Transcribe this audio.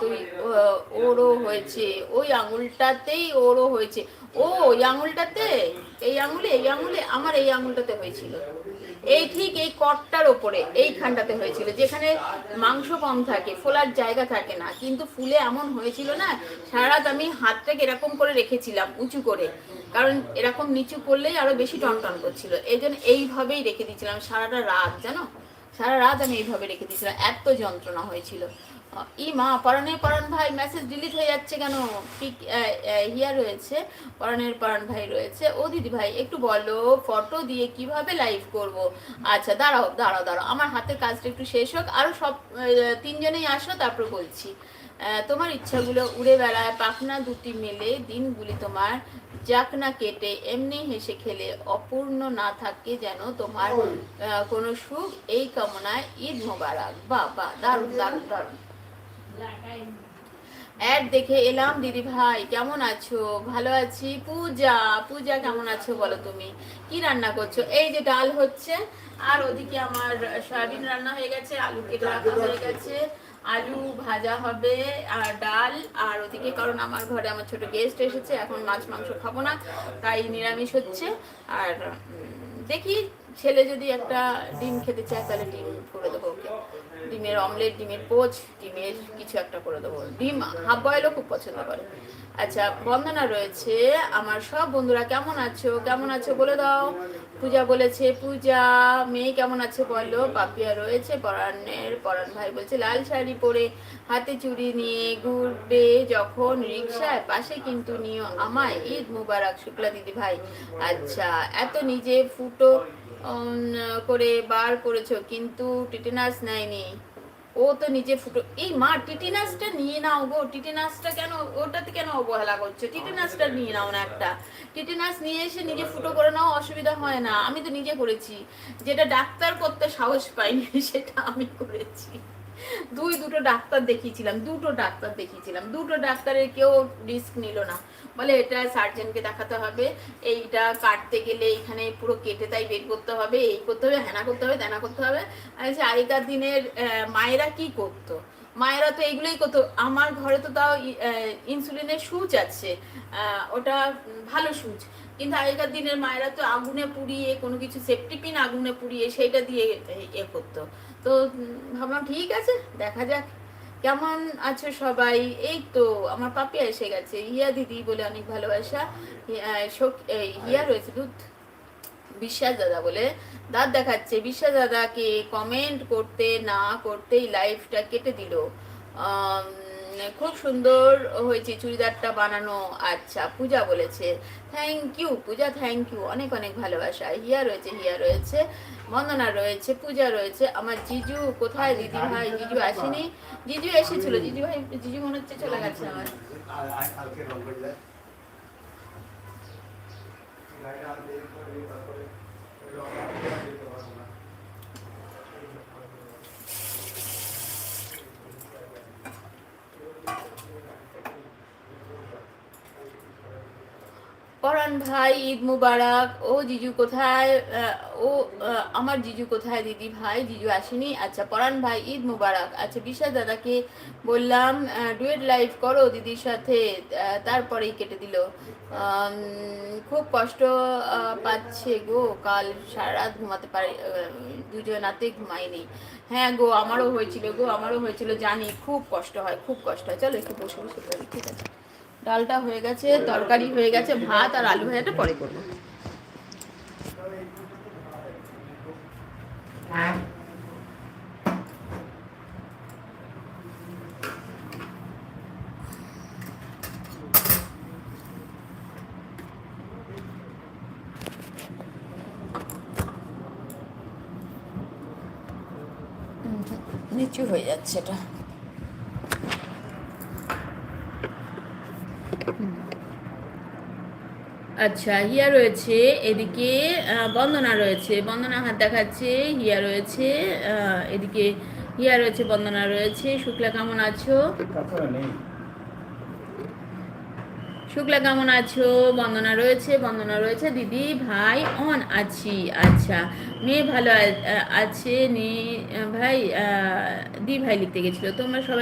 তুই ওরও হয়েছে, ওই আঙুলটাতেই ওরও হয়েছে। ও ওই আঙুলটাতে, এই আঙুলে আমার এই আঙুলটাতে হয়েছিল, এই ঠিক এই কটটার ওপরে এইখানটাতে হয়েছিল, যেখানে মাংস কম থাকে, ফোলার জায়গা থাকে না, কিন্তু ফুলে এমন হয়েছিল না, সারা রাত আমি হাতটাকে এরকম করে রেখেছিলাম উঁচু করে, কারণ এরকম নিচু করলেই আরো বেশি টনটন করছিল, এই জন্য এইভাবেই রেখে দিয়েছিলাম সারাটা রাত, জানো, সারা রাত আমি এইভাবে রেখে দিয়েছিলাম, এত যন্ত্রণা হয়েছিল। ই মা, পরাণ ভাই মেসেজ ডিলিট হয়ে যাচ্ছে কেন? পিক হিয়া রয়েছে, পরাণ ভাই রয়েছে। ও দিদি ভাই একটু বলো ফটো দিয়ে কিভাবে লাইভ করব। আচ্ছা দাঁড়াও, আমার হাতের কাজটা একটু শেষ হোক, আরো সব তিনজনেই আসো, তারপর বলছি। তোমার ইচ্ছাগুলো উড়ে বেড়ায় পাখনা দুটি মেলে, দিনগুলি তোমার যাক না কেটে, এমনি হেসে খেলে অপূর্ণ না থাকে যেন তোমার কোনো সুখ, এই কামনায় ঈদ মোবারক। বাহ, দারুণ দারুণ দারুণ। অ্যাড দেখে এলাম দিদি ভাই, কেমন আছো? ভালো আছি। পূজা কেমন আছো বলো? তুমি কি রান্না করছো? এই যে ডাল হচ্ছে, আর ওদিকে আমার সয়াবিন রান্না হয়ে গেছে, আলু কেটে রাখা হয়ে গেছে, আলু ভাজা হবে, আর ডাল, আর ওদিকে কারণ আমার ঘরে আমার ছোট গেস্ট এসেছে, এখন মাছ মাংস খাবো না, তাই নিরামিষ হচ্ছে। আর দেখি ছেলে যদি একটা ডিম খেতে চায় তাহলে ডিম করে দেবো ওকে, ডিমের অমলেট, ডিমের পোচ, ডিমের কিছু একটা করে দেবো। ডিম হাফ বয়েলও খুব পছন্দ করে। আচ্ছা, বন্দনা রয়েছে। আমার সব বন্ধুরা কেমন আছো বলে দাও। পূজা বলেছে, পূজা মেয়ে কেমন আছে বলো। পাপিয়া রয়েছে, পরাণ ভাই বলছে লাল শাড়ি পরে হাতে চুড়ি নিয়ে ঘুরবে যখন রিক্সায়, পাশে কিন্তু নিও আমায়, ঈদ মুবারক শুক্লা দিদি ভাই। আচ্ছা, এত নিজে ফুটো করে বার করেছো কিন্তু টিটেনাস নেয়নি। ও তো নিজে ফুটো, এই মা টিটেনাসটা নিয়ে নাও গো, টিটেনাসটা কেন, ওটাতে কেন অবহেলা করছো? টিটেনাসটা নিয়ে নাও না, একটা টিটেনাস নিয়ে এসে নিজে ফুটো করে নাও, অসুবিধা হয় না। আমি তো নিজে করেছি, যেটা ডাক্তার করতে সাহস পাইনি সেটা আমি করেছি। দুটো ডাক্তার দেখিয়েছিলাম, দুটো ডাক্তারের কেউ রিস্ক নিল না, বলে এটা সার্জনকে দেখাতে হবে, এইটা কাটতে গেলে এখানে পুরো কেটে তাই বের করতে হবে, এই করতে হবে, হ্যানা করতে হবে, তেনা করতে হবে। আগেকার দিনের মায়েরা কি করতো, মায়েরা তো এইগুলোই করতো। আমার ঘরে তো তাও ইনসুলিনের সুচ আছে, ওটা ভালো সুচ, কিন্তু আগেকার দিনের মায়েরা তো আগুনে পুড়িয়ে, কোনো কিছু সেফটি পিন আগুনে পুড়িয়ে সেইটা দিয়ে করতো। তো ভাবলাম ঠিক আছে, দেখা যাক কেমন আছো সবাই। এই তো আমার পাপিয়া এসে গেছে, হিয়া দিদি বলে অনেক ভালোবাসা। হিয়া রয়েছে, দুধ বিশ্বাস দাদা বলে দাঁত দেখাচ্ছে। বিশ্বাস দাদাকে কমেন্ট করতে না করতেই লাইফটা কেটে দিল। খুব সুন্দর হয়েছে চুড়িদারটা বানানো। আচ্ছা, পূজা বলেছে thank you Puja, thank you, অনেক অনেক ভালোবাসা। হিয়া রয়েছে, বন্দনা রয়েছে, পূজা রয়েছে। আমার জিজু কোথায় দিদি ভাই? জিজু আসেনি, জিজু এসেছিল, জিজু মনে হচ্ছে চলে গেছে আমার। পরাণ ভাই ঈদ মুবারক। ও জিজু কোথায়? আমার জিজু কোথায় দিদি ভাই? জিজু আসেনি। আচ্ছা, পরাণ ভাই ঈদ মুবারক। আচ্ছা, বিশ্বাস দাদাকে বললাম ডুয়েট লাইভ করো দিদির সাথে, তারপরেই কেটে দিল। খুব কষ্ট পাচ্ছে গো, কাল সারা রাত ঘুমাতে পারি, দুজনাতে ঘুমাইনি। হ্যাঁ গো, আমারও হয়েছিল, জানি খুব কষ্ট হয়, চলো একটু বসে বসে করি, ঠিক আছে। ডালটা হয়ে গেছে, তরকারি হয়ে গেছে, ভাত আর আলু ভাজাটা পরে করবো। নিচু হয়ে যাচ্ছে এটা। আচ্ছা, হিয়া রয়েছে এদিকে, বন্দনা রয়েছে, বন্দনা হাত দেখাচ্ছে, হিয়া রয়েছে এদিকে, হিয়া রয়েছে, বন্দনা রয়েছে। শুক্লা কেমন আছো? বন্দনা রয়েছে, দিদি ভাই অন আছি। আচ্ছা, মেয়ে ভালো আছে নি ভাই, দি ভাই লিখতে গেছিল। তোমরা সবাই